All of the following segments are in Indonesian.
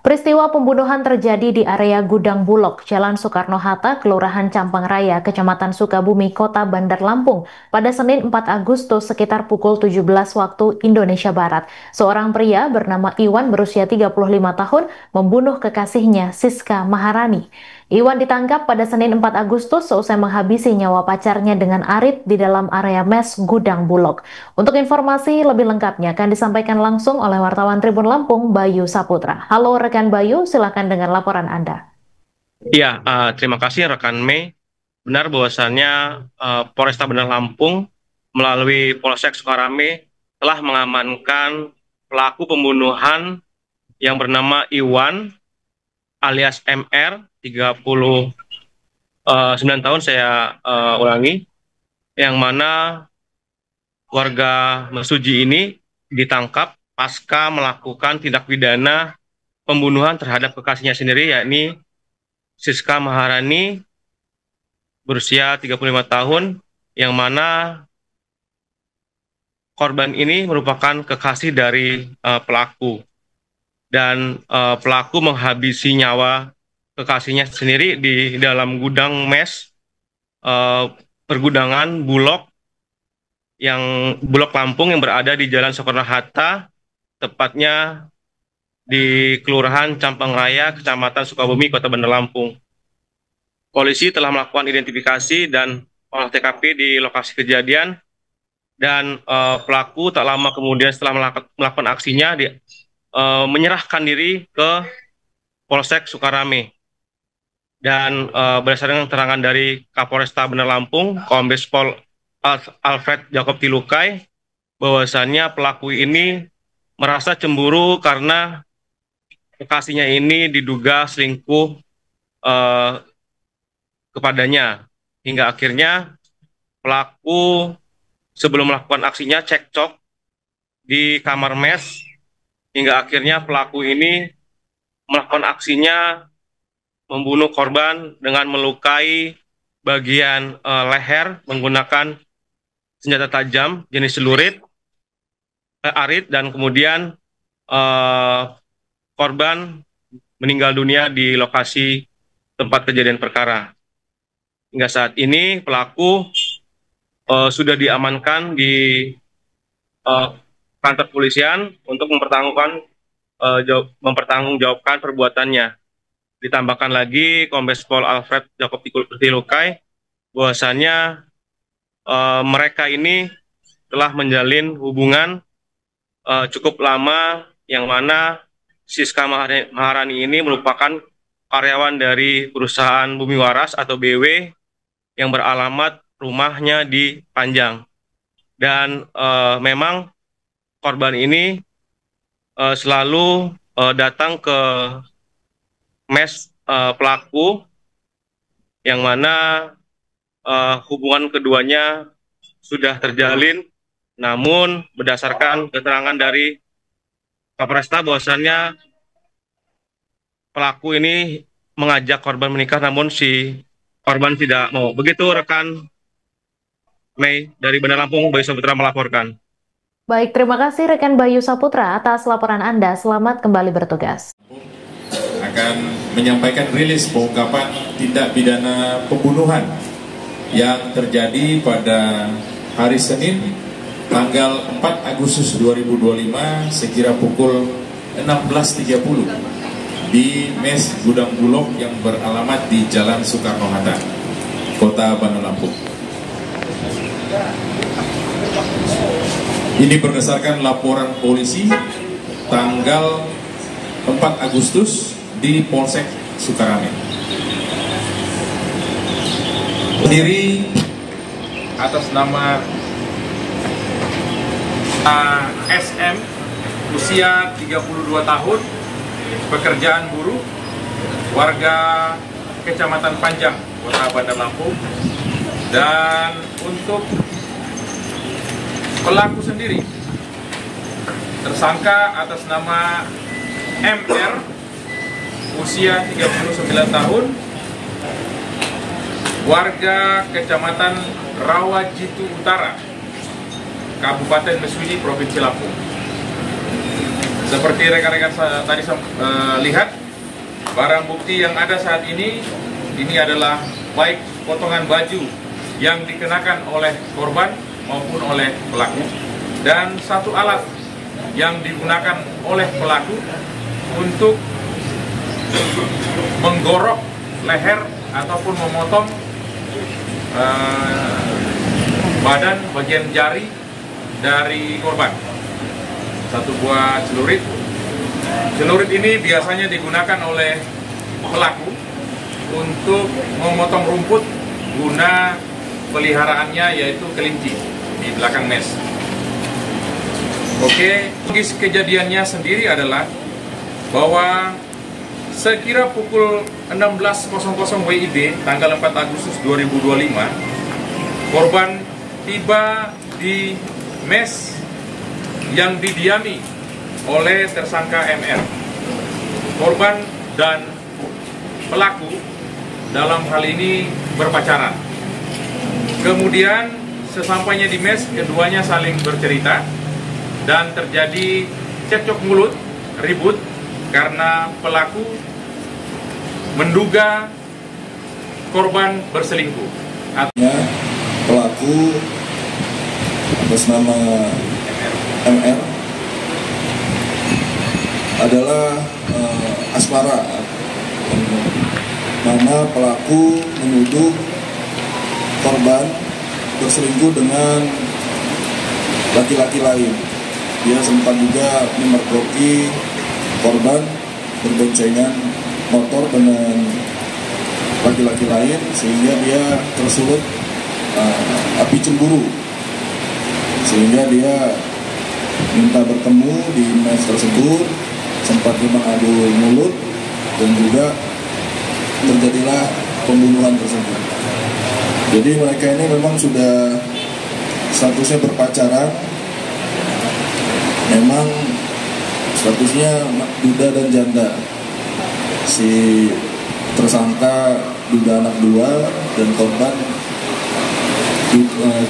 Peristiwa pembunuhan terjadi di area Gudang Bulog, Jalan Soekarno-Hatta, Kelurahan Campang Raya, Kecamatan Sukabumi, Kota Bandar Lampung, pada Senin 4 Agustus sekitar pukul 17 waktu Indonesia Barat. Seorang pria bernama Iwan berusia 35 tahun membunuh kekasihnya, Siska Maharani. Iwan ditangkap pada Senin 4 Agustus seusai menghabisi nyawa pacarnya dengan arit di dalam area mes Gudang Bulog. Untuk informasi lebih lengkapnya akan disampaikan langsung oleh wartawan Tribun Lampung, Bayu Saputra. Halo rekan Bayu, silakan dengan laporan Anda. Iya, terima kasih rekan Mei. Benar bahwasannya Polresta Bandar Lampung melalui Polsek Sukarame telah mengamankan pelaku pembunuhan yang bernama Iwan alias MR, 39 tahun saya ulangi, yang mana warga Mesuji ini ditangkap pasca melakukan tindak pidana pembunuhan terhadap kekasihnya sendiri, yakni Siska Maharani berusia 35 tahun, yang mana korban ini merupakan kekasih dari pelaku. Dan pelaku menghabisi nyawa kekasihnya sendiri di dalam gudang mes pergudangan Bulog Lampung yang berada di Jalan Soekarno-Hatta, tepatnya di Kelurahan Campang Raya, Kecamatan Sukabumi, Kota Bandar Lampung. Polisi telah melakukan identifikasi dan olah TKP di lokasi kejadian, dan pelaku tak lama kemudian setelah melakukan aksinya menyerahkan diri ke Polsek Sukarame. Dan berdasarkan keterangan dari Kapolresta Bandar Lampung, Kombes Pol Alfred Jacob Tilukai, bahwasannya pelaku ini merasa cemburu karena kekasihnya ini diduga selingkuh kepadanya. Hingga akhirnya pelaku sebelum melakukan aksinya cekcok di kamar mes, hingga akhirnya pelaku ini melakukan aksinya membunuh korban dengan melukai bagian leher menggunakan senjata tajam jenis celurit, arit, dan kemudian korban meninggal dunia di lokasi tempat kejadian perkara. Hingga saat ini pelaku sudah diamankan di kantor polisian untuk mempertanggungjawabkan perbuatannya. Ditambahkan lagi Kombes Pol Alfred Jacob Tilukai bahwasannya mereka ini telah menjalin hubungan cukup lama, yang mana Siska Maharani ini merupakan karyawan dari perusahaan Bumi Waras atau BW yang beralamat rumahnya di Panjang. Dan memang korban ini selalu datang ke mes pelaku, yang mana hubungan keduanya sudah terjalin. Namun berdasarkan keterangan dari Kapolresta bahwasannya pelaku ini mengajak korban menikah, namun si korban tidak mau. Begitu rekan Mei dari Bandar Lampung, Bayu Saputra melaporkan. Baik, terima kasih rekan Bayu Saputra atas laporan Anda. Selamat kembali bertugas. Akan menyampaikan rilis pengungkapan tindak pidana pembunuhan yang terjadi pada hari Senin tanggal 4 Agustus 2025 sekira pukul 16.30 di mes Gudang Bulog yang beralamat di Jalan Soekarno-Hatta, Kota Bandar Lampung. Ini berdasarkan laporan polisi tanggal 4 Agustus di Polsek Sukarame. Berdiri atas nama SM, usia 32 tahun, pekerjaan buruh, warga Kecamatan Panjang, Kota Bandar Lampung. Dan untuk pelaku sendiri, tersangka atas nama MR, usia 39 tahun, warga Kecamatan Rawajitu Utara, Kabupaten Mesuji, Provinsi Lampung. Seperti rekan-rekan tadi lihat, barang bukti yang ada saat ini adalah baik potongan baju yang dikenakan oleh korban maupun oleh pelaku, dan satu alat yang digunakan oleh pelaku untuk menggorok leher ataupun memotong badan bagian jari dari korban. Satu buah celurit. Celurit ini biasanya digunakan oleh pelaku untuk memotong rumput guna peliharaannya, yaitu kelinci di belakang mes. Oke, logis kejadiannya sendiri adalah bahwa sekira pukul 16.00 WIB tanggal 4 Agustus 2025, korban tiba di mes yang didiami oleh tersangka MR. Korban dan pelaku dalam hal ini berpacaran. Kemudian sesampainya di mes, keduanya saling bercerita dan terjadi cekcok mulut, ribut, karena pelaku menduga korban berselingkuh. Pelaku atas nama MR adalah asmara, mana pelaku menuduh korban berselingkuh dengan laki-laki lain. Dia sempat juga memergoki korban berboncengan motor dengan laki-laki lain, sehingga dia tersulut api cemburu, sehingga dia minta bertemu di mes tersebut, sempat mengadu mulut, dan juga terjadilah pembunuhan tersebut. Jadi mereka ini memang sudah statusnya berpacaran, memang statusnya duda dan janda. Si tersangka duda anak 2 dan korban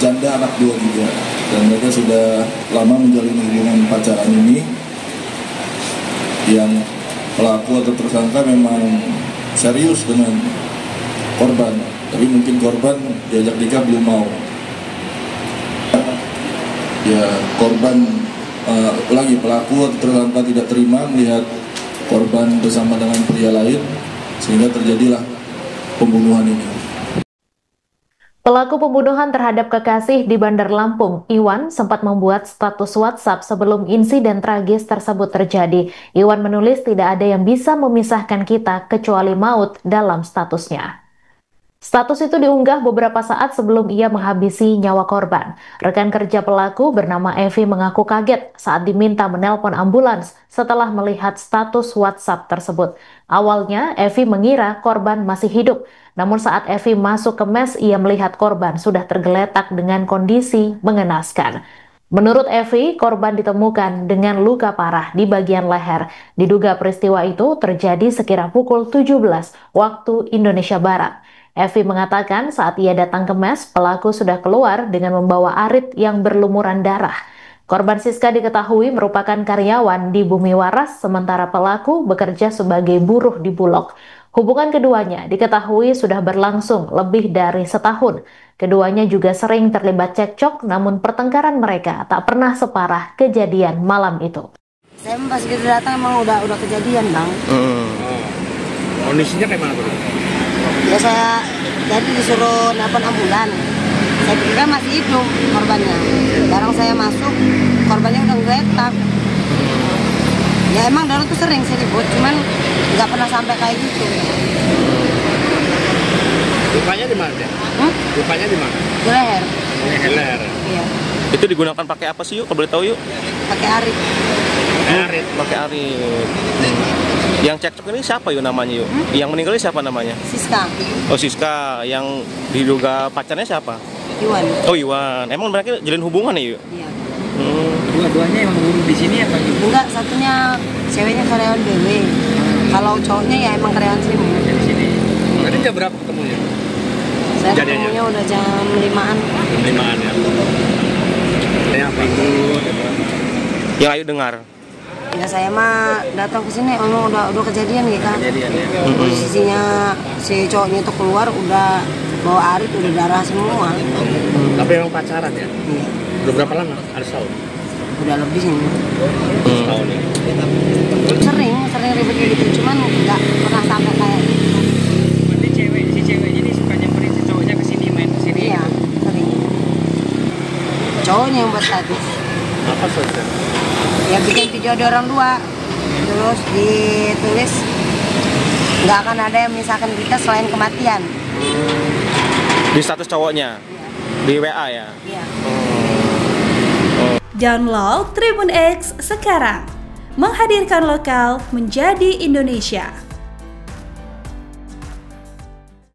janda anak 2 juga, dan mereka sudah lama menjalin hubungan pacaran ini. Yang pelaku atau tersangka memang serius dengan korban, tapi mungkin korban diajak nikah belum mau. Ya, korban lagi pelaku atau tersangka tidak terima melihat korban bersama dengan pria lain, sehingga terjadilah pembunuhan ini. Pelaku pembunuhan terhadap kekasih di Bandar Lampung, Iwan, sempat membuat status WhatsApp sebelum insiden tragis tersebut terjadi. Iwan menulis tidak ada yang bisa memisahkan kita kecuali maut dalam statusnya. Status itu diunggah beberapa saat sebelum ia menghabisi nyawa korban. Rekan kerja pelaku bernama Evi mengaku kaget saat diminta menelpon ambulans setelah melihat status WhatsApp tersebut. Awalnya, Evi mengira korban masih hidup. Namun saat Evi masuk ke mes, ia melihat korban sudah tergeletak dengan kondisi mengenaskan. Menurut Evi, korban ditemukan dengan luka parah di bagian leher. Diduga peristiwa itu terjadi sekira pukul 17 waktu Indonesia Barat. Evi mengatakan saat ia datang ke mes, pelaku sudah keluar dengan membawa arit yang berlumuran darah. Korban Siska diketahui merupakan karyawan di Bumi Waras, sementara pelaku bekerja sebagai buruh di Bulog. Hubungan keduanya diketahui sudah berlangsung lebih dari setahun. Keduanya juga sering terlibat cekcok, namun pertengkaran mereka tak pernah separah kejadian malam itu. Saya pas kita datang emang udah kejadian, Bang. Kondisinya kayak mana, Bro? Ya saya jadi disuruh nelpon ambulan. Saya pikir masih hidup korbannya. Barang saya masuk, korbannya udah ngeletak. Ya emang dulu tuh sering sih ribut, cuman nggak pernah sampai kayak gitu. Lukanya di mana? Lukanya di mana? Di leher. Di leher. Iya. Itu digunakan pakai apa sih, yuk? Kalau boleh tahu, yuk? Pakai arit. Arit. Pakai arit. Yang cekcok ini siapa yuk namanya, yuk? Yang meninggal ini siapa namanya? Siska. Oh, Siska. Yang diduga pacarnya siapa? Iwan. Oh, Iwan. Emang mereka jalin hubungan ya, yuk? Iya. Dua-duanya emang buruh di sini apa gitu? Enggak, satunya ceweknya karyawan BW. Kalau cowoknya ya emang karyawan sini. Di sini. Tadi jam berapa ketemunya? Saya Kejadiannya? ketemunya udah jam 5-an. Jam 5-an ya. Yang apa? Yang Ayu dengar. Ya saya mah datang ke sini emang udah kejadian gitu kan. Kejadian ya. Posisinya si cowoknya itu keluar udah bawa arit, udah darah semua. Tapi emang pacaran ya? Iya. Udah berapa lama? Ada tahun? Udah lebih sih. Tahun ya. Sering ribet kayak gitu, cuman nggak pernah sampai kayak gitu. Berarti si ceweknya ini suka nyamperin si cowoknya ke sini, main ke sini. Iya, sering. Cowoknya yang buat status. Apa saja? Ya bikin video ada orang dua, terus ditulis nggak akan ada yang misalkan kita selain kematian. Di status cowoknya? Di WA ya? Iya. Download Tribun X sekarang, menghadirkan lokal menjadi Indonesia.